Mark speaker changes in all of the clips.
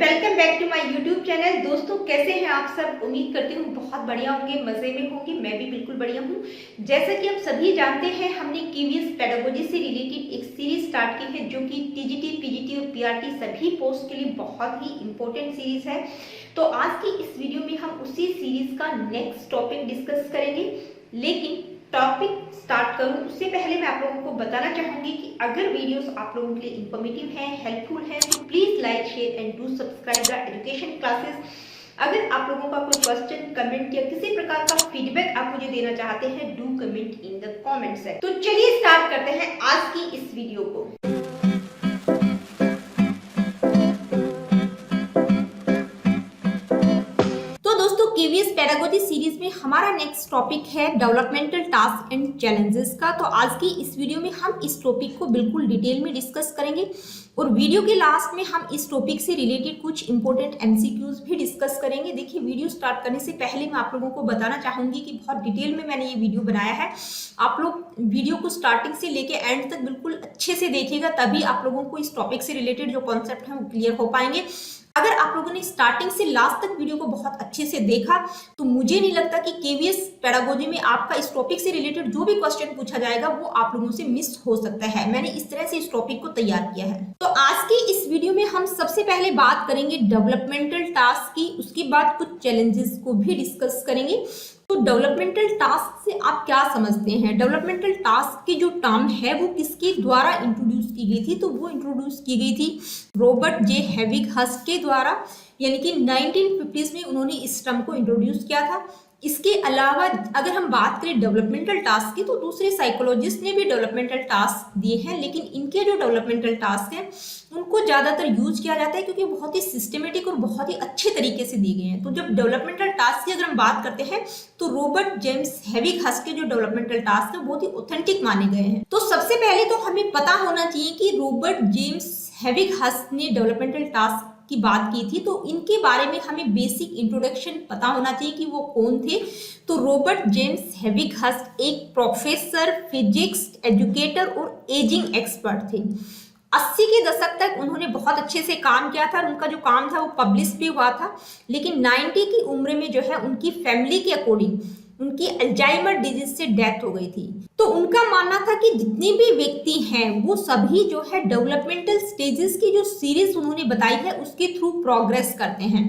Speaker 1: Welcome back to my YouTube channel. दोस्तों कैसे हैं आप सब? उम्मीद करती हूँ बहुत बढ़िया होंगे, मजे में होंगे। मैं भी बिल्कुल बढ़िया हूँ। जैसा कि आप सभी जानते हैं, हमने केवीएस पेडागोजी से रिलेटेड एक सीरीज स्टार्ट की है जो कि टीजीटी, पीजीटी और पीआरटी सभी पोस्ट के लिए बहुत ही इंपॉर्टेंट सीरीज है। तो आज की इस वीडियो में हम उसी सीरीज का नेक्स्ट टॉपिक डिस्कस करेंगे। लेकिन टॉपिक स्टार्ट करूं उससे पहले मैं आप लोगों को बताना चाहूंगी कि अगर वीडियोस आप लोगों के लिए इंफॉर्मेटिव हैं, हेल्पफुल हैं, तो please like, share and do subscribe the education classes. अगर आप लोगों का कोई क्वेश्चन, कमेंट या किसी प्रकार का फीडबैक आप मुझे देना चाहते हैं, do comment in the comment section. तो चलिए स्टार्ट करते हैं आज की इस वीडियो को। केवीएस पेडागोजी सीरीज में हमारा नेक्स्ट टॉपिक है डेवलपमेंटल टास्क एंड चैलेंजेस का। तो आज की इस वीडियो में हम इस टॉपिक को बिल्कुल डिटेल में डिस्कस करेंगे और वीडियो के लास्ट में हम इस टॉपिक से रिलेटेड कुछ इंपॉर्टेंट एमसीक्यूज भी डिस्कस करेंगे। देखिए, वीडियो स्टार्ट करने से पहले मैं आप लोगों को बताना चाहूंगी कि बहुत डिटेल में मैंने ये वीडियो बनाया है। आप लोग वीडियो को स्टार्टिंग से लेके एंड तक बिल्कुल अच्छे से देखिएगा, तभी आप लोगों को इस टॉपिक से रिलेटेड जो कॉन्सेप्ट है वो क्लियर हो पाएंगे। अगर आप लोगों ने स्टार्टिंग से लास्ट तक वीडियो को बहुत अच्छे से देखा तो मुझे नहीं लगता कि केवीएस पेडागोजी में आपका इस टॉपिक से रिलेटेड जो भी क्वेश्चन पूछा जाएगा वो आप लोगों से मिस हो सकता है। मैंने इस तरह से इस टॉपिक को तैयार किया है। तो आज की इस वीडियो में हम सबसे पहले बात करेंगे डेवलपमेंटल टास्क की, उसके बाद कुछ चैलेंजेस को भी डिस्कस करेंगे। तो डेवलपमेंटल टास्क से आप क्या समझते हैं? डेवलपमेंटल टास्क की जो टर्म है वो किसके द्वारा इंट्रोड्यूस की गई थी? तो वो इंट्रोड्यूस की गई थी रॉबर्ट जे हेविगहस के द्वारा, यानी कि 1950s में उन्होंने इस टर्म को इंट्रोड्यूस किया था। इसके अलावा अगर हम बात करें डेवलपमेंटल टास्क की, तो दूसरे साइकोलॉजिस्ट ने भी डेवलपमेंटल टास्क दिए हैं, लेकिन इनके जो डेवलपमेंटल टास्क हैं उनको ज़्यादातर यूज किया जाता है क्योंकि बहुत ही सिस्टमेटिक और बहुत ही अच्छे तरीके से दिए गए हैं। तो जब डेवलपमेंटल टास्क की अगर हम बात करते हैं तो रॉबर्ट जेम्स हेविगहस के जो डेवलपमेंटल टास्क है बहुत ही ऑथेंटिक माने गए हैं। तो सबसे पहले तो हमें पता होना चाहिए कि रॉबर्ट जेम्स हेविगहस ने डेवलपमेंटल टास्क की बात की थी, तो इनके बारे में हमें बेसिक इंट्रोडक्शन पता होना चाहिए कि वो कौन थे। तो रॉबर्ट जेम्स हेविगहस एक प्रोफेसर, फिजिक्स एजुकेटर और एजिंग एक्सपर्ट थे। 80 के दशक तक उन्होंने बहुत अच्छे से काम किया था और उनका जो काम था वो पब्लिश भी हुआ था। लेकिन 90 की उम्र में जो है उनकी फैमिली के अकॉर्डिंग उनकी अल्जाइमर डिजीज से डेथ हो गई थी। तो उनका मानना था कि जितने भी व्यक्ति हैं वो सभी जो है डेवलपमेंटल स्टेजेस की जो सीरीज उन्होंने बताई है उसके थ्रू प्रोग्रेस करते हैं।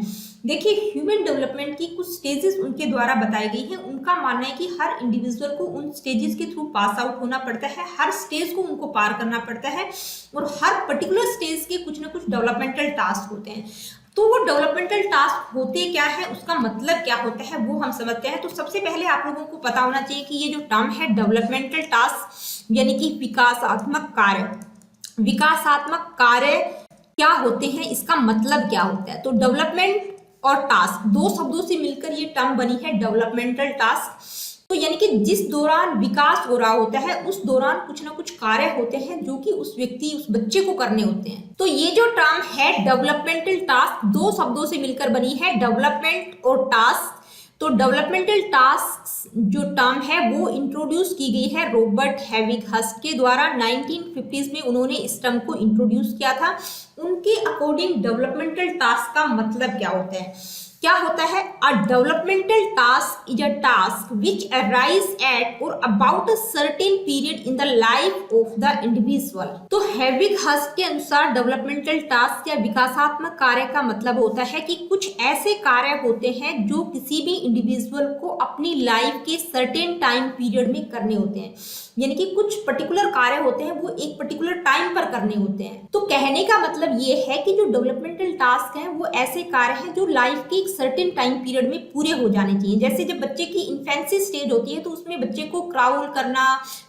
Speaker 1: देखिए, ह्यूमन डेवलपमेंट की कुछ स्टेजेस उनके द्वारा बताई गई है। उनका मानना है कि हर इंडिविजुअल को उन स्टेजेस के थ्रू पास आउट होना पड़ता है, हर स्टेज को उनको पार करना पड़ता है और हर पर्टिकुलर स्टेज के कुछ ना कुछ डेवलपमेंटल टास्क होते हैं। तो वो डेवलपमेंटल टास्क होते क्या है, उसका मतलब क्या होता है, वो हम समझते हैं। तो सबसे पहले आप लोगों को पता होना चाहिए कि ये जो टर्म है डेवलपमेंटल टास्क यानी कि विकासात्मक कार्य, विकासात्मक कार्य क्या होते हैं, इसका मतलब क्या होता है। तो डेवलपमेंट और टास्क दो शब्दों से मिलकर ये टर्म बनी है डेवलपमेंटल टास्क। तो यानी कि जिस दौरान विकास हो रहा होता है उस दौरान कुछ ना कुछ कार्य होते हैं जो कि उस व्यक्ति, उस बच्चे को करने होते हैं। तो ये जो टर्म है डेवलपमेंटल टास्क दो शब्दों से मिलकर बनी है, डेवलपमेंट और टास्क। तो डेवलपमेंटल टास्क जो टर्म है वो इंट्रोड्यूस की गई है रॉबर्ट हेविगहस के द्वारा। 1950s में उन्होंने इस टर्म को इंट्रोड्यूस किया था। उनके अकॉर्डिंग डेवलपमेंटल टास्क का मतलब क्या होता है? क्या होता है? A developmental task is a task which arise at or about a certain period in the life of the individual. तो हेविगहस के अनुसार डेवलपमेंटल टास्क या विकासात्मक कार्य का मतलब होता है कि कुछ ऐसे कार्य होते हैं जो किसी भी इंडिविजुअल को अपनी लाइफ के सर्टेन टाइम पीरियड में करने होते हैं, यानी कि कुछ पर्टिकुलर कार्य होते हैं वो एक पर्टिकुलर टाइम पर करने होते हैं। तो कहने का मतलब ये है कि जो डेवलपमेंटल टास्क हैं वो ऐसे कार्य हैं जो लाइफ के एक सर्टेन टाइम पीरियड में पूरे हो जाने चाहिए। जैसे जब बच्चे की इन्फेंसी स्टेज होती है तो उसमें बच्चे को क्राउल करना,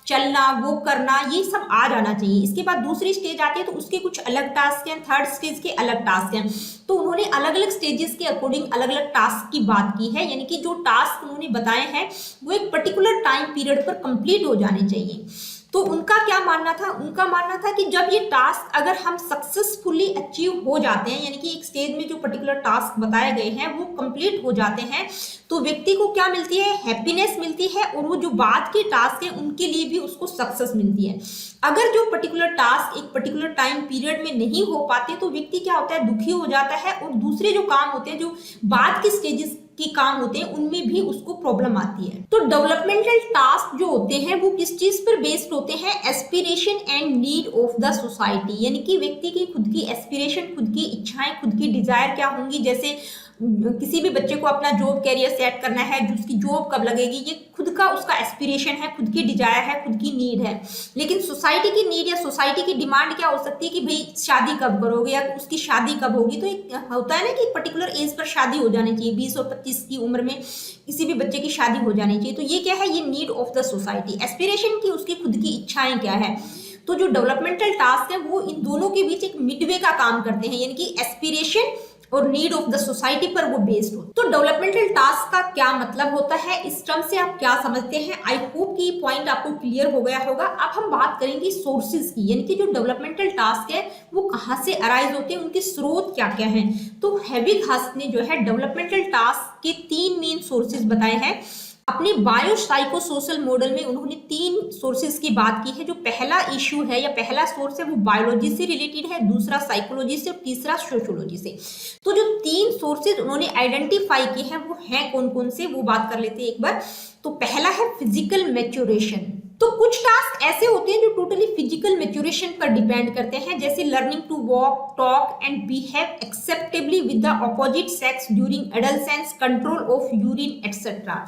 Speaker 1: चलना, वो करना, ये सब आ जाना चाहिए। इसके बाद दूसरी स्टेज आती है तो उसके कुछ अलग टास्क हैं, थर्ड स्टेज के अलग टास्क हैं। तो उन्होंने अलग अलग स्टेजेस के अकॉर्डिंग अलग अलग टास्क की बात की है, यानी कि जो टास्क उन्होंने बताए हैं वो एक पर्टिकुलर टाइम पीरियड पर कंप्लीट हो जाने चाहिए। तो उनका क्या मानना था, उनका मानना था कि जब ये टास्क अगर हम सक्सेसफुली अचीव हो जाते हैं, यानी कि एक स्टेज में जो पर्टिकुलर टास्क बताए गए हैं वो कंप्लीट हो जाते हैं, तो व्यक्ति को क्या मिलती है, हैप्पीनेस मिलती है, और वो जो बाद के टास्क है उनके लिए भी उसको सक्सेस मिलती है। अगर जो पर्टिकुलर टास्क एक पर्टिकुलर टाइम पीरियड में नहीं हो पाते तो व्यक्ति क्या होता है, दुखी हो जाता है, और दूसरे जो काम होते हैं, जो बाद के स्टेजेस के काम होते हैं, उनमें भी उसको प्रॉब्लम आती है। तो डेवलपमेंटल टास्क जो होते हैं वो किस चीज पर बेस्ड होते हैं, aspiration and need of the society, यानी कि व्यक्ति की खुद की एस्पिरेशन, खुद की इच्छाएं, खुद की डिजायर क्या होंगी। जैसे किसी भी बच्चे को अपना जॉब कैरियर सेट करना है, उसकी जॉब कब लगेगी, ये खुद का उसका एस्पिरेशन है, खुद की डिजायर है, खुद की नीड है। लेकिन सोसाइटी की नीड या सोसाइटी की डिमांड क्या हो सकती है कि भाई शादी कब करोगे या उसकी शादी कब होगी। तो एक होता है ना कि पर्टिकुलर एज पर शादी हो जानी चाहिए, 20 और 25 की उम्र में किसी भी बच्चे की शादी हो जानी चाहिए। तो ये क्या है, ये need of the society, aspiration की उसकी खुद की इच्छाएं क्या है। तो जो डेवलपमेंटल टास्क है वो इन दोनों के बीच एक मिडवे का काम करते हैं, यानी कि एस्पिरेशन और नीड ऑफ द सोसाइटी पर वो बेस्ड हो। तो डेवलपमेंटल टास्क का क्या मतलब होता है, इस टर्म से आप क्या समझते हैं, आई होप कि पॉइंट आपको क्लियर हो गया होगा। अब हम बात करेंगे सोर्सेज की, यानी कि जो डेवलपमेंटल टास्क है वो कहाँ से अराइज होते हैं, उनके स्रोत क्या क्या हैं। तो हैविगहास ने जो है डेवलपमेंटल टास्क के 3 मेन सोर्सेज बताए हैं। अपने बायोसाइकोसोशल मॉडल में उन्होंने 3 सोर्सेज की बात की है। जो पहला इश्यू है या पहला सोर्स है वो बायोलॉजी से रिलेटेड है, दूसरा साइकोलॉजी से और तीसरा सोशियोलॉजी से। तो जो 3 सोर्सेज उन्होंने आइडेंटिफाई किए हैं वो हैं कौन कौन से, वो बात कर लेते हैं एक बार। तो पहला है फिजिकल मैच्योरेशन। तो कुछ टास्क ऐसे होते हैं जो टोटली फिजिकल मैच्योरेशन पर डिपेंड करते हैं, जैसे learning to walk, talk and behave acceptably with the opposite sex during adolescence, control of urine etcetera.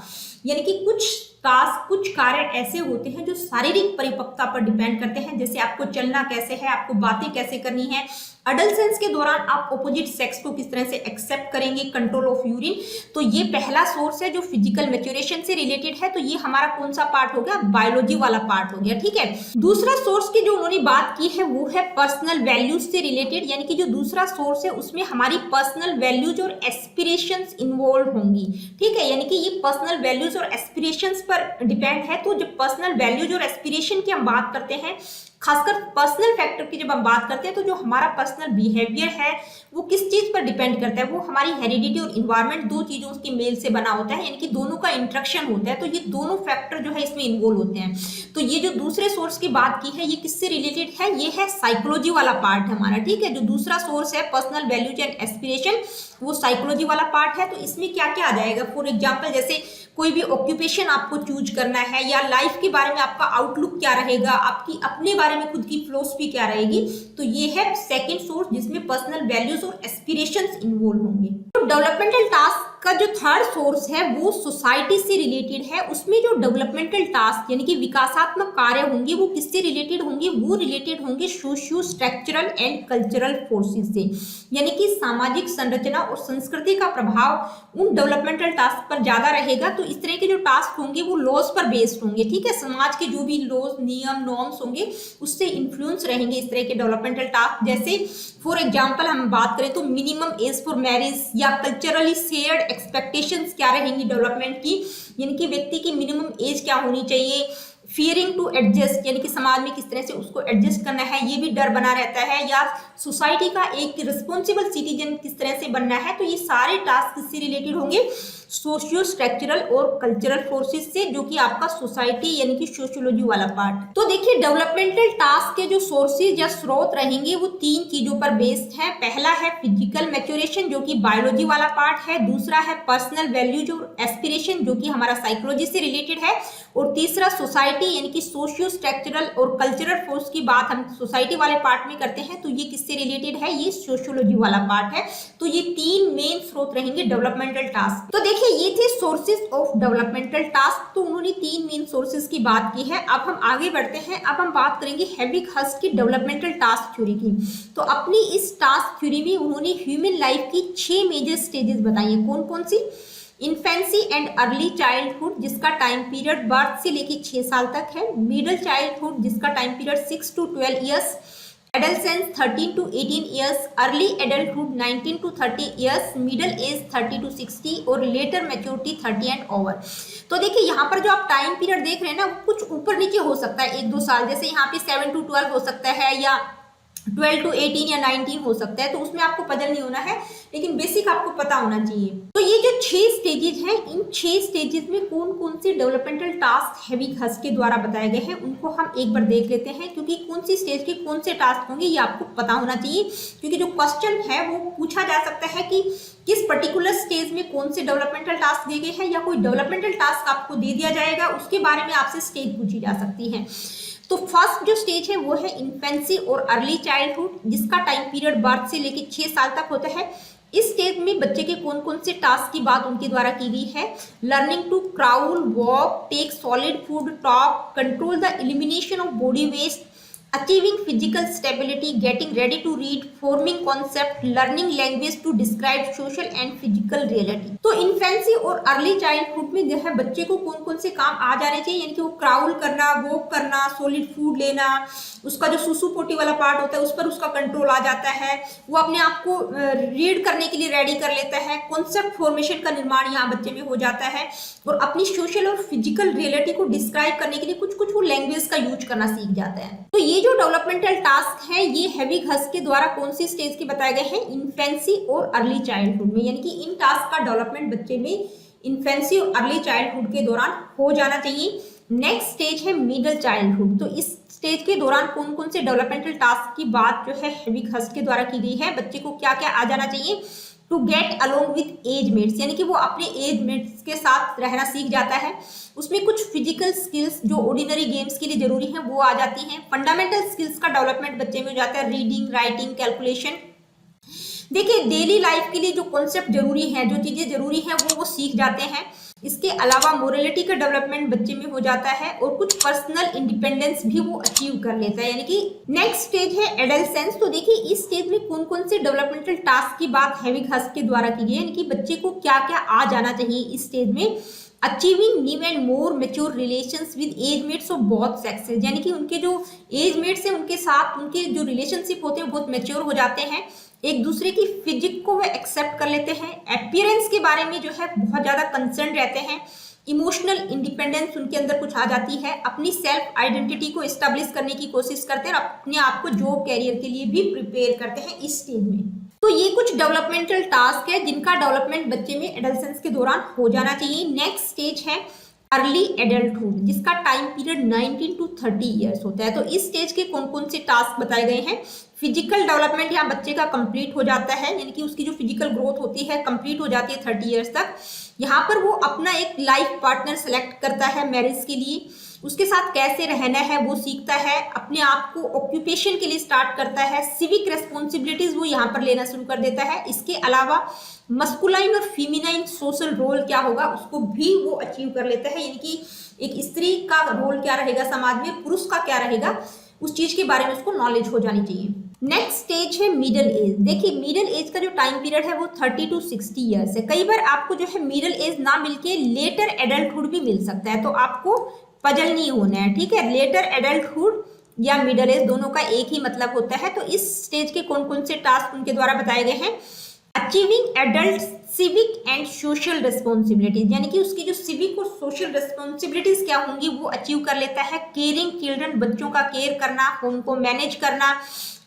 Speaker 1: यानी कि कुछ टास्क, कुछ कार्य ऐसे होते हैं जो शारीरिक परिपक्वता पर डिपेंड करते हैं, जैसे आपको चलना कैसे है, आपको बातें कैसे करनी है, एडोलसेंस के दौरान आप ऑपोजिट सेक्स को किस तरह से एक्सेप्ट करेंगे, कंट्रोल ऑफ यूरिन। तो ये पहला सोर्स है जो फिजिकल मैच्योरेशन से रिलेटेड है। तो ये हमारा कौन सा पार्ट हो गया, बायोलॉजी वाला पार्ट हो गया, ठीक है। दूसरा सोर्स की जो उन्होंने बात की है वो है पर्सनल वैल्यूज से रिलेटेड, यानी कि जो दूसरा सोर्स है उसमें हमारी पर्सनल वैल्यूज और एस्पिरेशंस इन्वॉल्व होंगी, ठीक है। यानी कि ये पर्सनल वैल्यूज और एस्पिरेशंस पर डिपेंड है। तो जब पर्सनल वैल्यूज और एस्पिरेशन की हम बात करते हैं, खासकर पर्सनल फैक्टर की जब हम बात करते हैं, तो जो हमारा पर्सनल बिहेवियर है वो किस चीज पर डिपेंड करता है, वो हमारी हेरिडिटी और इन्वायरमेंट, 2 चीजों के मेल से बना होता है, यानी कि दोनों का इंटरेक्शन होता है। तो ये दोनों फैक्टर जो है इसमें इन्वॉल्व होते हैं। तो ये जो दूसरे सोर्स की बात की है ये किससे रिलेटेड है, ये है साइकोलॉजी वाला पार्ट है हमारा, ठीक है। जो दूसरा सोर्स है पर्सनल वैल्यूज एंड एस्पिरेशन, वो साइकोलॉजी वाला पार्ट है। तो इसमें क्या क्या आ जाएगा, फॉर एग्जाम्पल जैसे कोई भी ऑक्यूपेशन आपको चूज करना है, या लाइफ के बारे में आपका आउटलुक क्या रहेगा, आपकी अपने बारे में खुद की फिलॉसफी क्या रहेगी। तो ये है सेकंड सोर्स जिसमें पर्सनल वैल्यूज और एस्पिरेशंस इन्वॉल्व होंगे। तो डेवलपमेंटल टास्क का जो थर्ड सोर्स है वो सोसाइटी से रिलेटेड है। उसमें जो डेवलपमेंटल टास्क यानी कि विकासात्मक कार्य होंगे वो किससे रिलेटेड होंगे, वो रिलेटेड होंगे socio structural and cultural forces से, यानी कि सामाजिक संरचना और संस्कृति का प्रभाव उन डेवलपमेंटल टास्क पर ज्यादा रहेगा। तो इस तरह के जो टास्क होंगे वो लॉज पर बेस्ड होंगे, ठीक है। समाज के जो भी लॉज, नियम, नॉर्म्स होंगे उससे इन्फ्लुएंस रहेंगे इस तरह के डेवलपमेंटल टास्क। जैसे फॉर एग्जांपल हम बात करें तो मिनिमम एज फॉर मैरिज, या कल्चरली शेयर्ड एक्सपेक्टेशंस क्या रहेंगी डेवलपमेंट की, यानी कि व्यक्ति की मिनिमम एज क्या होनी चाहिए। फियरिंग टू एडजस्ट, यानी कि समाज में किस तरह से उसको एडजस्ट करना है, ये भी डर बना रहता है। या सोसाइटी का एक रिस्पॉन्सिबल सिटीजन किस तरह से बनना है। तो ये सारे टास्क किससे रिलेटेड होंगे, सोशियो स्ट्रक्चरल और कल्चरल फोर्सेस से, जो कि आपका सोसाइटी यानी कि सोशियोलॉजी वाला पार्ट। तो देखिए डेवलपमेंटल टास्क के जो सोर्सेज या स्रोत रहेंगे वो 3 चीजों पर बेस्ड है। पहला है फिजिकल मैच्योरेशन जो कि बायोलॉजी वाला पार्ट है, दूसरा है पर्सनल वैल्यूज और एस्पिरेशन जो कि हमारा साइकोलॉजी से रिलेटेड है, और तीसरा सोसाइटी यानी कि सोशियो स्ट्रक्चरल और कल्चरल फोर्स की बात हम सोसाइटी वाले पार्ट में करते हैं। तो ये किससे रिलेटेड है, ये सोशियोलॉजी वाला पार्ट है। तो ये 3 मेन स्रोत रहेंगे डेवलपमेंटल टास्क। तो देखिए ये थे सोर्सेज ऑफ डेवलपमेंटल टास्क। तो उन्होंने 3 मेन सोर्सेज की बात की है। अब हम आगे बढ़ते हैं, अब हम बात करेंगे हैविगहास की डेवलपमेंटल टास्क थ्योरी की। तो अपनी इस टास्क थ्योरी में उन्होंने ह्यूमन लाइफ की 6 मेजर स्टेजेस बताई हैं। कौन कौन सी, इन्फेंसी एंड अर्ली चाइल्डहुड जिसका टाइम पीरियड बर्थ से लेके 6 साल तक है, मिडिल चाइल्डहुड जिसका time period 6 to 12 years, adolescence 13 to 18 years, early adulthood 19 to 30 years, middle age 30 to 60 और लेटर मैच्योरिटी 30 एंड ओवर। तो देखिए यहाँ पर जो आप टाइम पीरियड देख रहे हैं ना, वो कुछ ऊपर नीचे हो सकता है, 1-2 साल, जैसे यहाँ पे 7 to 12 हो सकता है, या 12 to 18 या 19 हो सकता है, तो उसमें आपको पजल नहीं होना है, लेकिन बेसिक आपको पता होना चाहिए। तो ये जो 6 स्टेजेस हैं, इन 6 स्टेजेस में कौन कौन से डेवलपमेंटल टास्क हैविगहस के द्वारा बताए गए हैं, उनको हम एक बार देख लेते हैं, क्योंकि कौन सी स्टेज के कौन से टास्क होंगे ये आपको पता होना चाहिए, क्योंकि जो क्वेश्चन है वो पूछा जा सकता है कि किस पर्टिकुलर स्टेज में कौन से डेवलपमेंटल टास्क दिए गए हैं, या कोई डेवलपमेंटल टास्क आपको दे दिया जाएगा, उसके बारे में आपसे स्टेज पूछी जा सकती है। तो फर्स्ट जो स्टेज है वो है इन्फेंसी और अर्ली चाइल्डहुड, जिसका टाइम पीरियड बर्थ से लेकर 6 साल तक होता है। इस स्टेज में बच्चे के कौन कौन से टास्क की बात उनके द्वारा की गई है। Learning to crawl, walk, take solid food, talk, control the elimination of body waste, achieving physical stability, getting ready to read, forming concept, learning language to describe social and physical reality. तो infancy और early childhood में जो है बच्चे को कौन कौन से काम आ जाने चाहिए, यानी कि वो क्राउल करना, वॉक करना, सॉलिड फूड लेना, उसका जो सुसु पोटी वाला पार्ट होता है उस पर उसका कंट्रोल आ जाता है, वो अपने आप को रीड करने के लिए रेडी कर लेता है, कॉन्सेप्ट फॉर्मेशन का निर्माण यहाँ बच्चे में हो जाता है, और अपनी सोशल और फिजिकल रियलिटी को डिस्क्राइब करने के लिए कुछ कुछ वो लैंग्वेज का यूज करना सीख जाता है। तो ये जो डेवलपमेंटल टास्क है ये हैविगहस के द्वारा कौन सी स्टेज के बताए गए हैं, इन्फेंसी और अर्ली चाइल्डहुड में, यानी कि इन टास्क का डेवलपमेंट बच्चे में इन्फेंसी और अर्ली चाइल्डहुड के दौरान हो जाना चाहिए। नेक्स्ट स्टेज है मिडल चाइल्डहुड। तो इस स्टेज के दौरान कौन कौन से डेवलपमेंटल टास्क की बात जो है हैविगहस के द्वारा की गई है, बच्चे को क्या क्या आ जाना चाहिए। To get along with age mates, यानी कि वो अपने एज मेट्स के साथ रहना सीख जाता है। उसमें कुछ फिजिकल स्किल्स जो ऑर्डिनरी गेम्स के लिए जरूरी हैं वो आ जाती हैं। फंडामेंटल स्किल्स का डेवलपमेंट बच्चे में हो जाता है, रीडिंग, राइटिंग, कैलकुलेशन। देखिए डेली लाइफ के लिए जो कॉन्सेप्ट जरूरी है, जो चीजें जरूरी हैं वो सीख जाते हैं। इसके अलावा मोरलिटी का डेवलपमेंट बच्चे में हो जाता है, और कुछ पर्सनल इंडिपेंडेंस भी वो अचीव कर लेता है, यानी कि नेक्स्ट स्टेज है एडolescence। तो देखिए इस स्टेज में कौन कौन से डेवलपमेंटल टास्क की बात हैविगहस के द्वारा की गई है, यानी कि बच्चे को क्या क्या आ जाना चाहिए इस स्टेज में। Achieving new and more mature relations with age mates of both sexes, यानी कि उनके जो एज मेट्स हैं उनके साथ उनके जो रिलेशनशिप होते हैं बहुत मेच्योर हो जाते हैं, एक दूसरे की फिजिक को वे एक्सेप्ट कर लेते हैं, अपीयरेंस के बारे में जो है बहुत ज्यादा कंसर्न रहते हैं, इमोशनल इंडिपेंडेंस उनके अंदर कुछ आ जाती है, अपनी सेल्फ आइडेंटिटी को एस्टेब्लिश करने की कोशिश करते हैं और अपने आप को जॉब कैरियर के लिए भी प्रिपेयर करते हैं इस स्टेज में। तो ये कुछ डेवलपमेंटल टास्क है जिनका डेवलपमेंट बच्चे में एडolescence के दौरान हो जाना चाहिए। नेक्स्ट स्टेज है अर्ली एडल्टहुड, जिसका टाइम पीरियड 19 to 30 ईयर्स होता है। तो इस स्टेज के कौन कौन से टास्क बताए गए हैं। फिजिकल डेवलपमेंट यहाँ बच्चे का कंप्लीट हो जाता है, यानी कि उसकी जो फिजिकल ग्रोथ होती है कंप्लीट हो जाती है 30 ईयर्स तक। यहाँ पर वो अपना एक लाइफ पार्टनर सेलेक्ट करता है मैरिज के लिए, उसके साथ कैसे रहना है वो सीखता है, अपने आप को ऑक्यूपेशन के लिए स्टार्ट करता है, सिविक रेस्पॉन्सिबिलिटीज वो यहाँ पर लेना शुरू कर देता है। इसके अलावा मस्कुलाइन और फीमिनाइन सोशल रोल क्या होगा उसको भी वो अचीव कर लेता है, यानी कि एक स्त्री का रोल क्या रहेगा समाज में, पुरुष का क्या रहेगा, उस चीज के बारे में उसको नॉलेज हो जानी चाहिए। नेक्स्ट स्टेज है मिडिल एज। देखिए मिडिल एज का जो टाइम पीरियड है वो 30 to 60 ईयर्स है। कई बार आपको जो है मिडिल एज ना मिलके लेटर एडल्टहुड भी मिल सकता है, तो आपको पजल नहीं होना है, ठीक है। लेटर एडल्टहुड या मिडिल एज दोनों का एक ही मतलब होता है। तो इस स्टेज के कौन कौन से टास्क उनके द्वारा बताए गए हैं। Achieving adult civic and social responsibilities, यानी कि उसकी जो सिविक और सोशल रिस्पॉन्सिबिलिटीज क्या होंगी वो अचीव कर लेता है। केयरिंग चिल्ड्रन, बच्चों का केयर करना, होम को मैनेज करना,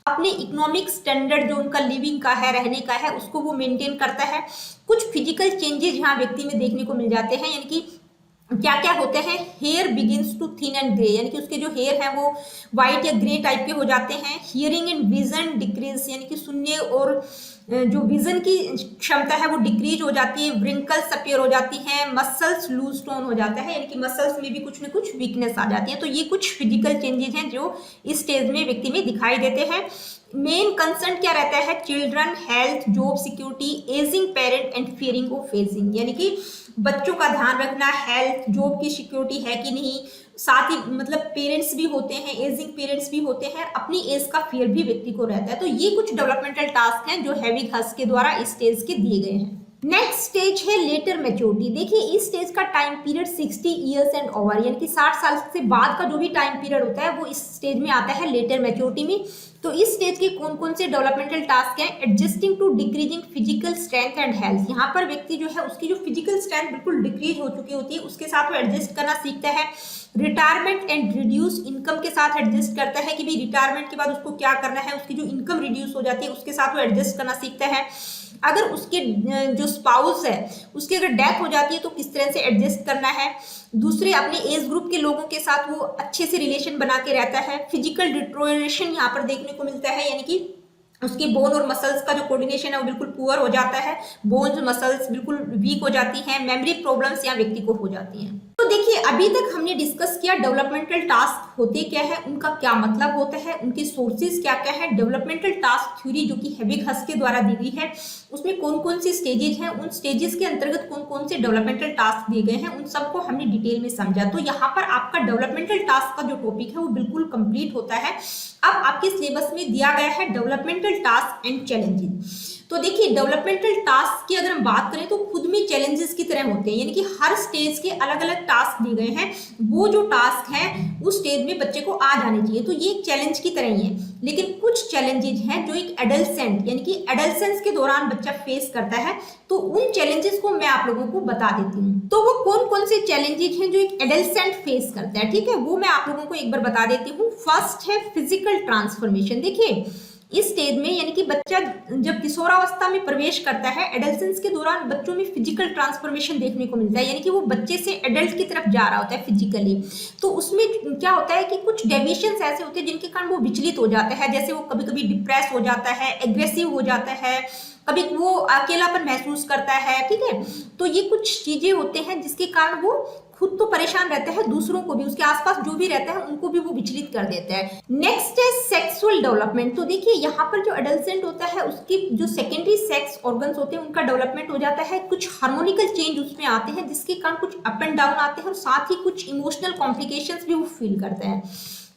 Speaker 1: अपने इकोनॉमिक स्टैंडर्ड जो उनका लिविंग का है, रहने का है, उसको वो मेंटेन करता है। कुछ फिजिकल चेंजेस यहाँ व्यक्ति में देखने को मिल जाते हैं, यानी कि क्या क्या होते हैं। Hair begins to thin and grey, यानी कि उसके जो हेयर हैं वो व्हाइट या ग्रे टाइप के हो जाते हैं। हियरिंग एंड विजन डिक्रीज, यानी कि सुनने और जो विजन की क्षमता है वो डिक्रीज हो जाती है। व्रिंकल्स अपीयर हो जाती हैं, मसल्स लूज टोन हो जाता है, यानी कि मसल्स में भी कुछ न कुछ वीकनेस आ जाती है। तो ये कुछ फिजिकल चेंजेस हैं जो इस स्टेज में व्यक्ति में दिखाई देते हैं। मेन कंसर्न क्या रहता है, children, health, job security, ageing parent and fearing of ageing, यानी कि बच्चों का ध्यान रखना, हेल्थ, जॉब की सिक्योरिटी है कि नहीं, साथ ही मतलब पेरेंट्स भी होते हैं, एजिंग पेरेंट्स भी होते हैं, अपनी एज का फियर भी व्यक्ति को रहता है। तो ये कुछ डेवलपमेंटल टास्क हैं जो हैविगहस के द्वारा इस स्टेज के दिए गए हैं। नेक्स्ट स्टेज है लेटर मैच्योरिटी। देखिए इस स्टेज का time period 60 years and over, यानी कि 60 साल से बाद का जो भी टाइम पीरियड होता है वो इस स्टेज में आता है लेटर मैच्योरिटी में। तो इस स्टेज के कौन कौन से डेवलपमेंटल टास्क हैं? Adjusting to decreasing physical strength and health. यहाँ पर व्यक्ति जो है उसकी जो फिजिकल स्ट्रेंथ बिल्कुल डिक्रीज हो चुकी होती है, उसके साथ वो एडजस्ट करना सीखता है। रिटायरमेंट एंड रिड्यूस इनकम के साथ एडजस्ट करता है कि भाई रिटायरमेंट के बाद उसको क्या करना है, उसकी जो इनकम रिड्यूस हो जाती है उसके साथ वो एडजस्ट करना सीखता है। अगर उसके जो स्पाउस है उसकी अगर डेथ हो जाती है तो किस तरह से एडजस्ट करना है। दूसरे अपने एज ग्रुप के लोगों के साथ वो अच्छे से रिलेशन बना के रहता है। फिजिकल डिटोरेशन यहाँ पर देखने को मिलता है, यानी कि उसके बोन और मसल्स का जो कोऑर्डिनेशन है वो बिल्कुल पुअर हो जाता है, बोन्स मसल्स बिल्कुल वीक हो जाती हैं, मेमोरी प्रॉब्लम्स यहाँ व्यक्ति को हो जाती हैं। तो देखिए अभी तक हमने डिस्कस किया डेवलपमेंटल टास्क होते क्या है, उनका क्या मतलब होता है, उनके सोर्सेज क्या क्या है। डेवलपमेंटल टास्क थ्योरी जो कि हेविगहस के द्वारा दी गई है उसमें कौन कौन सी स्टेजेस हैं, उन स्टेजेस के अंतर्गत कौन कौन से डेवलपमेंटल टास्क दिए गए हैं, उन सबको हमने डिटेल में समझा। तो यहाँ पर आपका डेवलपमेंटल टास्क का जो टॉपिक है वो बिल्कुल कंप्लीट होता है। अब आपके सिलेबस में दिया गया है डेवलपमेंटल टास्क एंड चैलेंजेस। तो देखिए डेवलपमेंटल टास्क की अगर हम बात करें तो खुद में चैलेंजेस की तरह होते हैं, यानी कि हर स्टेज के अलग अलग टास्क दिए गए हैं, वो जो टास्क है उस स्टेज में बच्चे को आ जाने चाहिए, तो ये एक चैलेंज की तरह ही है। लेकिन कुछ चैलेंजेस हैं जो एक एडल्सेंट यानी कि एडल्सेंस के दौरान बच्चा फेस करता है, तो उन चैलेंजेस को मैं आप लोगों को बता देती हूँ। तो वो कौन कौन से चैलेंजेस हैं जो एक एडल्सेंट फेस करता है, ठीक है, वो मैं आप लोगों को एक बार बता देती हूँ। फर्स्ट है फिजिकल ट्रांसफॉर्मेशन। देखिए इस स्टेज में यानी कि बच्चा जब किशोरावस्था में प्रवेश करता है, एडल्सेंस के दौरान बच्चों में फिजिकल ट्रांसफॉर्मेशन देखने को मिलता है, यानी कि वो बच्चे से एडल्ट की तरफ जा रहा होता है फिजिकली। तो उसमें क्या होता है कि कुछ डेविएशंस ऐसे होते हैं जिनके कारण वो विचलित हो जाता है, जैसे वो कभी कभी डिप्रेस हो जाता है, एग्रेसिव हो जाता है, कभी वो अकेलापन महसूस करता है, ठीक है। तो ये कुछ चीजें होते हैं जिसके कारण वो खुद तो परेशान रहता है, दूसरों को भी, उसके आसपास जो भी रहता है उनको भी वो विचलित कर देता है। नेक्स्ट है सेक्सुअल डेवलपमेंट। तो देखिए यहाँ पर जो एडल्सेंट होता है उसकी जो सेकेंडरी सेक्स ऑर्गन्स होते हैं उनका डेवलपमेंट हो जाता है, कुछ हार्मोनिकल चेंज उसमें आते हैं जिसके कारण कुछ अप एंड डाउन आते हैं और साथ ही कुछ इमोशनल कॉम्प्लिकेशंस भी वो फील करते हैं।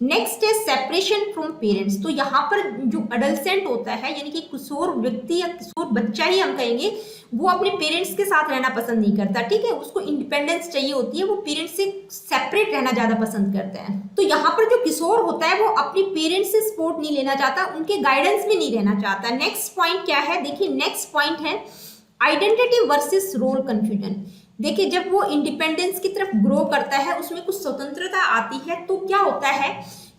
Speaker 1: नेक्स्ट है सेपरेशन फ्रॉम पेरेंट्स। तो यहाँ पर जो अडल्सेंट होता है यानी कि किशोर व्यक्ति या किशोर बच्चा ही हम कहेंगे, वो अपने पेरेंट्स के साथ रहना पसंद नहीं करता, ठीक है, उसको इंडिपेंडेंस चाहिए होती है, वो पेरेंट्स से सेपरेट रहना ज्यादा पसंद करता है। तो यहाँ पर जो किशोर होता है वो अपने पेरेंट्स से सपोर्ट नहीं लेना चाहता, उनके गाइडेंस में नहीं रहना चाहता। नेक्स्ट पॉइंट क्या है, देखिए नेक्स्ट पॉइंट है आइडेंटिटी वर्सेस रोल कंफ्यूजन। देखिए जब वो इंडिपेंडेंस की तरफ ग्रो करता है, उसमें कुछ स्वतंत्रता आती है, तो क्या होता है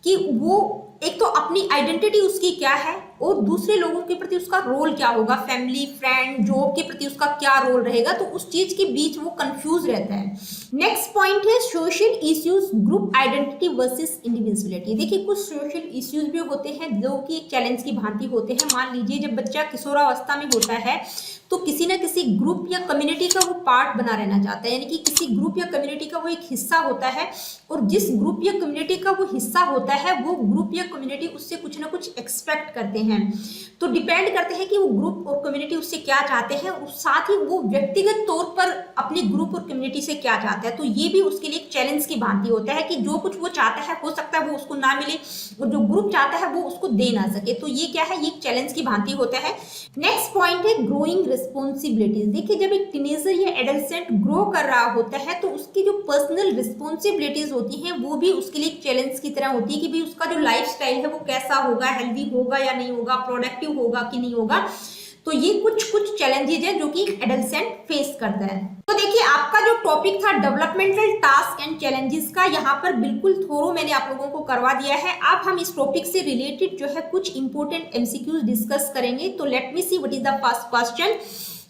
Speaker 1: कि वो एक तो अपनी आइडेंटिटी उसकी क्या है और दूसरे लोगों के प्रति उसका रोल क्या होगा, फैमिली, फ्रेंड, जॉब के प्रति उसका क्या रोल रहेगा, तो उस चीज के बीच वो कंफ्यूज रहता है। नेक्स्ट पॉइंट है social issues, group identity versus individuality. देखिए कुछ सोशल इश्यूज भी होते हैं जो कि एक चैलेंज की भांति होते हैं। मान लीजिए जब बच्चा किशोरावस्था में होता है तो किसी ना किसी ग्रुप या कम्युनिटी का वो पार्ट बना रहना चाहता है, यानी कि किसी ग्रुप या कम्युनिटी का वो एक हिस्सा होता है, और जिस ग्रुप या कम्युनिटी का वो हिस्सा होता है वो ग्रुप या कम्युनिटी उससे कुछ ना कुछ एक्सपेक्ट करते हैं। तो डिपेंड करते हैं कि वो ग्रुप और कम्युनिटी उससे क्या चाहते हैं, और साथ ही वो व्यक्तिगत तौर पर अपने ग्रुप और कम्युनिटी से क्या चाहता है। तो ये भी उसके लिए एक चैलेंज की भांति होता है कि जो कुछ वो चाहता है हो सकता है वो उसको ना मिले, और जो ग्रुप चाहता है वो उसको दे ना सके। तो ये क्या है, ये एक चैलेंज की भांति होता है। नेक्स्ट पॉइंट है ग्रोइंग रिस्पॉन्सिबिलिटीज। देखिए जब एक टीनेजर या एडल्सेंट ग्रो कर रहा होता है तो उसकी जो पर्सनल रिस्पॉन्सिबिलिटीज होती हैं वो भी उसके लिए एक चैलेंज की तरह होती है कि भाई उसका जो लाइफस्टाइल है वो कैसा होगा, हेल्दी होगा या नहीं होगा, प्रोडक्टिव होगा कि नहीं होगा। तो ये कुछ चैलेंजेस है जो कि एडल्सेंट फेस करता है। तो देखिए आपका जो टॉपिक था डेवलपमेंटल टास्क एंड चैलेंजेस का, यहाँ पर बिल्कुल थोरो मैंने आप लोगों को करवा दिया है। अब हम इस टॉपिक से रिलेटेड जो है कुछ इंपॉर्टेंट एमसीक्यूज डिस्कस करेंगे। तो let me see what is the first question,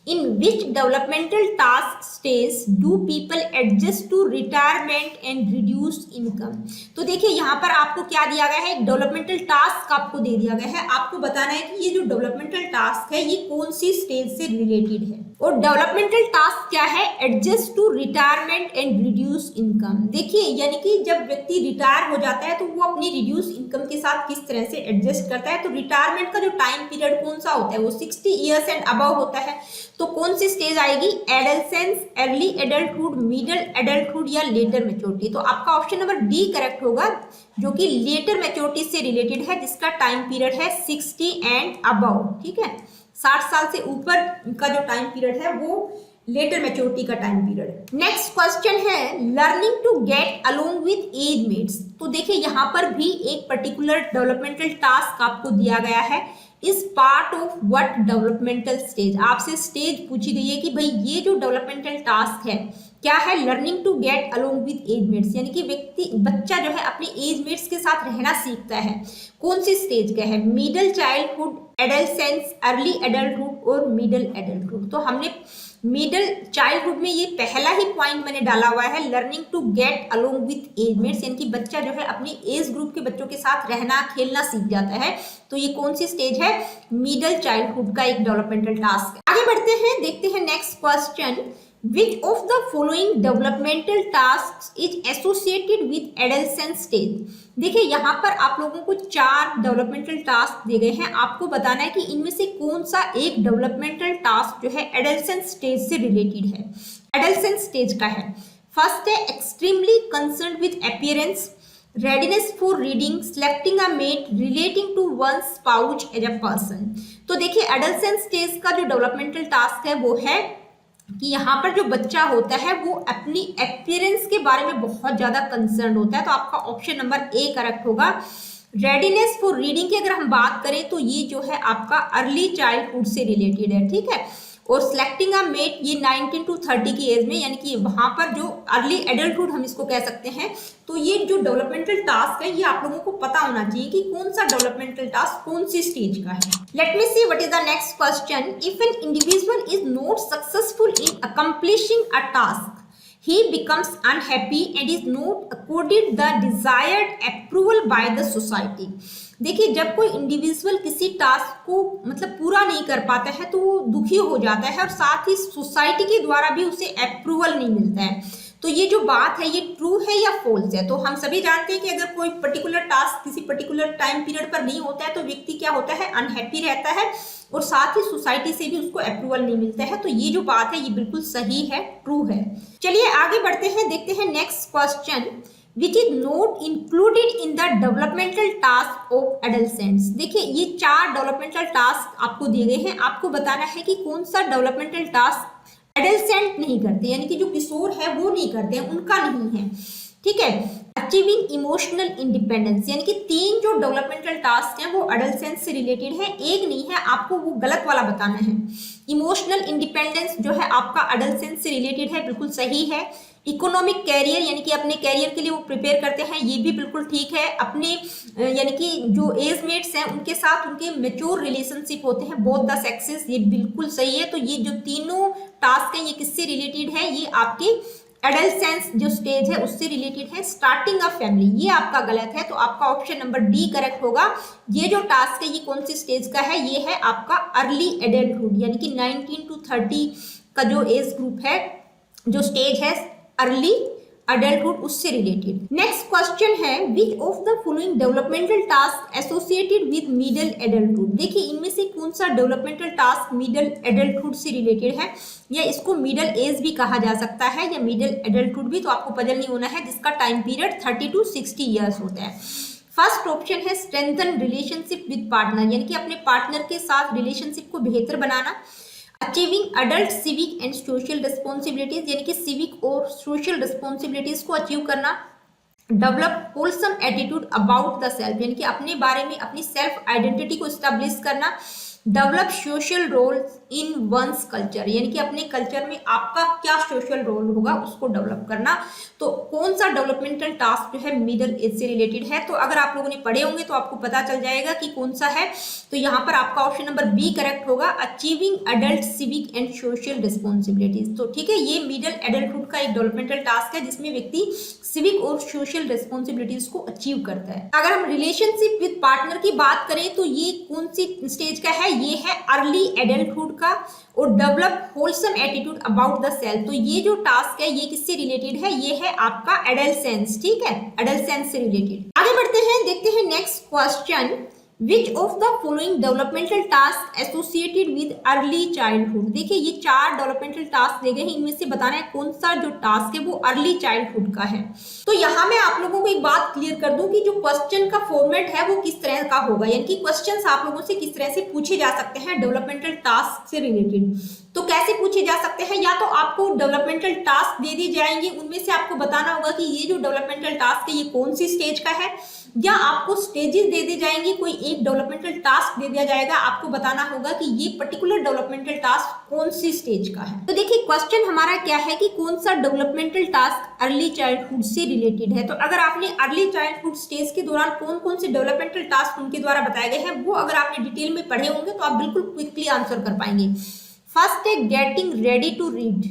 Speaker 1: in which developmental task stage do people adjust to retirement and reduced income। तो देखिए यहाँ पर आपको क्या दिया गया है, एक डेवलपमेंटल टास्क आपको दे दिया गया है, आपको बताना है कि ये जो डेवलपमेंटल टास्क है ये कौन सी स्टेज से रिलेटेड है। और डेवलपमेंटल टास्क क्या है, adjust to retirement and reduce income. देखिए यानी कि जब व्यक्ति रिटायर हो जाता है तो वो अपनी रिड्यूस इनकम के साथ किस तरह से एडजस्ट करता है। तो रिटायरमेंट का जो टाइम पीरियड कौन सा होता है, वो 60 ईयर्स एंड अबव होता है। तो कौन सी स्टेज आएगी, adolescence, early adulthood, middle adulthood या लेटर मैच्योरिटी। तो आपका ऑप्शन नंबर डी करेक्ट होगा, जो कि लेटर मैच्योरिटी से रिलेटेड है, जिसका टाइम पीरियड है 60 एंड अबव, ठीक है, 60 साल से ऊपर का जो टाइम पीरियड है वो लेटर मैच्योरिटी का टाइम पीरियड। नेक्स्ट क्वेश्चन है learning to get along with age mates. तो देखिए यहाँ पर भी एक पर्टिकुलर डेवलपमेंटल टास्क आपको दिया गया है। इस part of what developmental stage, आपसे स्टेज पूछी गई है कि भाई ये जो डेवलपमेंटल टास्क है क्या है, learning to get along with age mates, यानी कि बच्चा जो है अपने एज मेट्स के साथ रहना सीखता है। कौन सी स्टेज का है, middle childhood, adolescence, early adulthood और मिडिल एडल्टहुड। तो हमने मिडिल चाइल्डहुड में ये पहला ही पॉइंट मैंने डाला हुआ है, learning to get along with age mates, यानी कि बच्चा जो है अपनी एज ग्रुप के बच्चों के साथ रहना खेलना सीख जाता है। तो ये कौन सी स्टेज है, मिडिल चाइल्डहुड का एक डेवलपमेंटल टास्क है। आगे बढ़ते हैं, देखते हैं next question, which of the following developmental tasks is associated with adolescent stage। देखिए यहाँ पर आप लोगों को 4 डेवलपमेंटल टास्क दिए गए हैं, आपको बताना है कि इनमें से कौन सा एक डेवलपमेंटल टास्क जो है एडोलेसेंट स्टेज से रिलेटेड है, एडोलेसेंट स्टेज का है। फर्स्ट है extremely concern with appearance, readiness for reading, selecting a mate, relating to one spouse as a person. तो देखिए एडोलेसेंट स्टेज का जो डेवलपमेंटल टास्क है वो है कि यहाँ पर जो बच्चा होता है वो अपनी अपीयरेंस के बारे में बहुत ज्यादा कंसर्न होता है। तो आपका ऑप्शन नंबर ए करेक्ट होगा। रेडीनेस फॉर रीडिंग की अगर हम बात करें तो ये जो है आपका अर्ली चाइल्डहुड से रिलेटेड है, ठीक है। और सिलेक्टिंग अ मेट ये 19 to 30 की एज में, यानी कि वहां पर जो अर्ली एडल्टहुड हम इसको कह सकते हैं। तो ये जो डेवलपमेंटल टास्क है ये आप लोगों को पता होना चाहिए कि कौन सा डेवलपमेंटल टास्क कौन सी स्टेज का है। Let me see what is the next question, if an individual is not successful in accomplishing a task, he becomes unhappy and is not accorded the desired approval by the society। देखिए जब कोई individual किसी task को मतलब पूरा नहीं कर पाता है तो वो दुखी हो जाता है और साथ ही सोसाइटी के द्वारा भी उसे अप्रूवल नहीं मिलता है। तो ये जो बात है ये ट्रू है या फॉल्स है। तो हम सभी जानते हैं कि अगर कोई पर्टिकुलर टास्क किसी पर्टिकुलर टाइम पीरियड पर नहीं होता है तो व्यक्ति क्या होता है, अनहैप्पी रहता है और साथ ही सोसाइटी से भी उसको अप्रूवल नहीं मिलता है। तो ये जो बात है ये बिल्कुल सही है, ट्रू है। चलिए आगे बढ़ते हैं, देखते हैं next question, which is not included in the developmental task of adolescents। देखिए ये 4 डेवलपमेंटल टास्क आपको दिए गए हैं, आपको बताना है कि कौन सा डेवलपमेंटल टास्क एडोलेसेंट नहीं करते, यानी कि जो किशोर है वो नहीं करते हैं, उनका नहीं है, ठीक है। अचीविंग इमोशनल इंडिपेंडेंस, यानी कि 3 जो डेवलपमेंटल टास्क हैं वो एडोलेसेंस से रिलेटेड है, एक नहीं है, आपको वो गलत वाला बताना है। इमोशनल इंडिपेंडेंस जो है आपका एडोलेसेंस से रिलेटेड है, बिल्कुल सही है। इकोनॉमिक कैरियर, यानी कि अपने कैरियर के लिए वो प्रिपेयर करते हैं, ये भी बिल्कुल ठीक है। अपने यानी कि जो एज मेट्स हैं उनके साथ उनके मेच्योर रिलेशनशिप होते हैं बोथ द सेक्सेस, ये बिल्कुल सही है। तो ये जो तीनों टास्क हैं ये किससे रिलेटेड है, ये आपके एडोलेसेंस जो स्टेज है उससे रिलेटेड है। स्टार्टिंग अ फैमिली ये आपका गलत है, तो आपका ऑप्शन नंबर डी करेक्ट होगा। ये जो टास्क है ये कौन सी स्टेज का है, ये है आपका अर्ली एडल्टहुड, यानी कि 19 to 30 का जो एज ग्रुप है, जो स्टेज है अर्ली अडल्टहुड, उससे रिलेटेड। नेक्स्ट क्वेश्चन है, which of the following developmental task associated with middle adulthood. देखिए इनमें से कौन सा डेवलपमेंटल टास्क मिडिल एडल्टहुड से रिलेटेड है, या इसको मिडिल एज भी कहा जा सकता है या मिडिल एडल्टहुड भी, तो आपको पजल नहीं होना है, जिसका टाइम पीरियड 30 to 60 ईयर्स होता है। फर्स्ट ऑप्शन है स्ट्रेंथन रिलेशनशिप विद पार्टनर, यानी कि अपने पार्टनर के साथ रिलेशनशिप को बेहतर बनाना। Achieving adult civic and social responsibilities, यानी कि सिविक और सोशल रिस्पॉन्सिबिलिटीज को अचीव करना। Develop wholesome attitude about the self, यानी कि अपने बारे में अपनी सेल्फ आइडेंटिटी को स्टैब्लिश करना। Develop social role in one's culture, यानी कि अपने कल्चर में आपका क्या सोशल रोल होगा उसको डेवलप करना। तो कौन सा डेवलपमेंटल टास्क जो है मिडिल एज से रिलेटेड है, तो अगर आप लोगों ने पढ़े होंगे तो आपको पता चल जाएगा कि कौन सा है। तो यहाँ पर आपका ऑप्शन नंबर बी करेक्ट होगा, achieving adult civic and social responsibilities. तो ठीक है, ये मिडिल एडल्टहुड का एक डेवलपमेंटल टास्क है जिसमें व्यक्ति सिविक और सोशल रिस्पॉन्सिबिलिटीज को अचीव करता है। अगर हम रिलेशनशिप विद पार्टनर की बात करें तो ये कौन सी स्टेज का है, ये है अर्ली एडल्टहुड का। और develop wholesome attitude about the self, तो ये जो टास्क है ये किससे रिलेटेड है, ये है आपका एडोलेसेंस, ठीक है, एडोलेसेंस से रिलेटेड। आगे बढ़ते हैं, देखते हैं next question, which of the following developmental task associated with early childhood. देखिए ये 4 डेवलपमेंटल टास्क दिए गए हैं, इनमें से बताना है कौन सा जो टास्क है वो अर्ली चाइल्डहुड का है। तो यहाँ मैं आप लोगों को एक बात क्लियर कर दूं कि जो क्वेश्चन का फॉर्मेट है वो किस तरह का होगा, यानी कि क्वेश्चंस आप लोगों से किस तरह से पूछे जा सकते हैं डेवलपमेंटल टास्क से रिलेटेड। तो कैसे पूछे जा सकते हैं, या तो आपको डेवलपमेंटल टास्क दे दिए जाएंगे, उनमें से आपको बताना होगा कि ये जो डेवलपमेंटल टास्क है ये कौन सी स्टेज का है, या आपको स्टेजेस दे दी जाएंगी, कोई एक डेवलपमेंटल टास्क दे दिया जाएगा, आपको बताना होगा कि ये पर्टिकुलर डेवलपमेंटल टास्क कौन सी स्टेज का है। तो देखिए क्वेश्चन हमारा क्या है कि कौन सा डेवलपमेंटल टास्क अर्ली चाइल्डहुड से रिलेटेड है। तो अगर आपने अर्ली चाइल्डहुड स्टेज के दौरान कौन कौन से डेवलपमेंटल टास्क उनके द्वारा बताए गए हैं वो अगर आपने डिटेल में पढ़े होंगे तो आप बिल्कुल क्विकली आंसर कर पाएंगे। फर्स्ट है getting ready to read,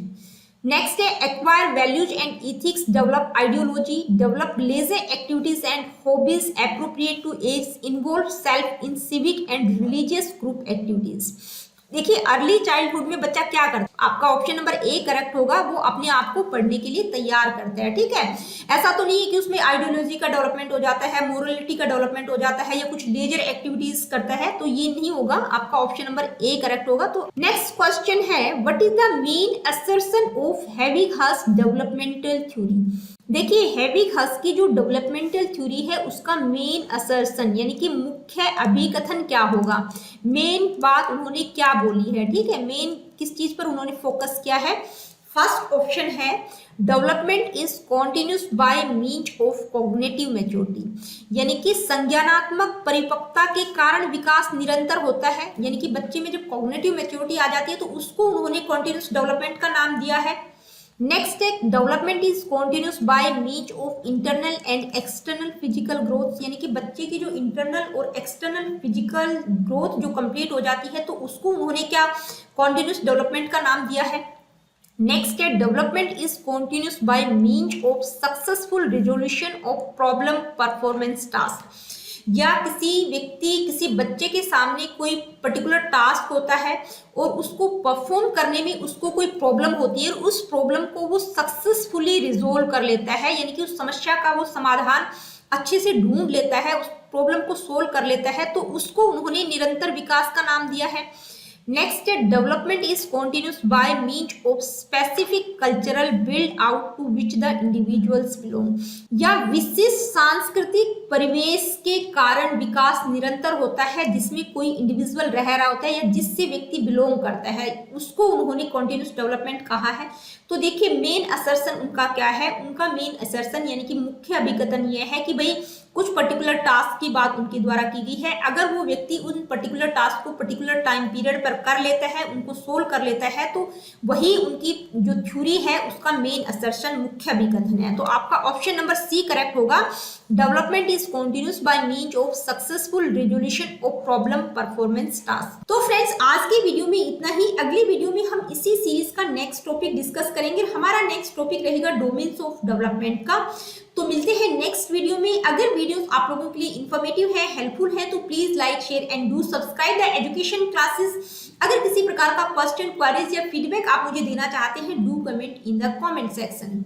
Speaker 1: next है acquire values and ethics, develop ideology, develop leisure activities and hobbies appropriate to age, involve self in civic and religious group activities. देखिए अर्ली चाइल्डहुड में बच्चा क्या करता है, आपका ऑप्शन नंबर ए करेक्ट होगा, वो अपने आप को पढ़ने के लिए तैयार करता है। ठीक है, ऐसा तो नहीं है कि उसमें आइडियोलॉजी का डेवलपमेंट हो जाता है, मोरलिटी का डेवलपमेंट हो जाता है, या कुछ लेजर एक्टिविटीज करता है, तो ये नहीं होगा, आपका ऑप्शन नंबर ए करेक्ट होगा। तो नेक्स्ट क्वेश्चन है what is the main assertion of हेविग-हस डेवलपमेंटल थ्योरी। देखिए हेविग-हस की जो डेवलपमेंटल थ्योरी है उसका मेन असर्शन यानी कि मुख्य अभिकथन क्या होगा, मेन बात उन्होंने क्या बोली है। ठीक है, मेन किस चीज पर उन्होंने फोकस किया है। फर्स्ट ऑप्शन है development is continuous by means of cognitive maturity, यानी कि संज्ञानात्मक परिपक्वता के कारण विकास निरंतर होता है, यानी कि बच्चे में जब कॉग्निटिव मैच्योरिटी आ जाती है तो उसको उन्होंने कॉन्टिन्यूस डेवलपमेंट का नाम दिया है। नेक्स्ट है development is continuous by means of internal and external physical growth, यानी कि बच्चे की जो इंटरनल और एक्सटर्नल फिजिकल ग्रोथ जो कंप्लीट हो जाती है तो उसको उन्होंने क्या कॉन्टिन्यूस डेवलपमेंट का नाम दिया है। नेक्स्ट है development is continuous by means of successful resolution of problem performance task, या किसी व्यक्ति किसी बच्चे के सामने कोई पर्टिकुलर टास्क होता है और उसको परफॉर्म करने में उसको कोई प्रॉब्लम होती है, उस प्रॉब्लम को वो सक्सेसफुली रिजोल्व कर लेता है, यानी कि उस समस्या का वो समाधान अच्छे से ढूंढ लेता है, उस प्रॉब्लम को सोल्व कर लेता है, तो उसको उन्होंने निरंतर विकास का नाम दिया है। नेक्स्ट है development is continuous by means of specific cultural build out to which the individuals belong, या विशिष्ट सांस्कृतिक परिवेश के कारण विकास निरंतर होता है जिसमें कोई इंडिविजुअल रह रहा होता है या जिससे व्यक्ति बिलोंग करता है, उसको उन्होंने कॉन्टिन्यूस डेवलपमेंट कहा है। तो देखिए मेन असर्शन उनका क्या है, उनका मेन असर्शन यानी कि मुख्य अभिकथन ये है कि भाई कुछ पर्टिकुलर टास्क की बात उनके द्वारा की गई है, अगर वो व्यक्ति उन पर्टिकुलर टास्क को पर्टिकुलर टाइम पीरियड पर कर लेता है, उनको सोल्व कर लेता है, तो वही उनकी जो थ्योरी है उसका मेन असर्शन मुख्य अभिकथन है। तो आपका ऑप्शन नंबर सी करेक्ट होगा, development is continuous by means of successful resolution of problem performance task. तो फ्रेंड्स आज की वीडियो में इतना ही, अगली वीडियो में हम इसी सीरीज का नेक्स्ट टॉपिक डिस्कस करेंगे। हमारा नेक्स्ट टॉपिक रहेगा डोमेन्स ऑफ डेवलपमेंट का। तो मिलते हैं नेक्स्ट वीडियो में। अगर वीडियो आप लोगों के लिए इन्फॉर्मेटिव है, हेल्पफुल है, तो please like share and do subscribe the education classes. अगर किसी प्रकार का क्वेश्चन, क्वेरीज या फीडबैक आप मुझे देना चाहते हैं, do comment in the comment section.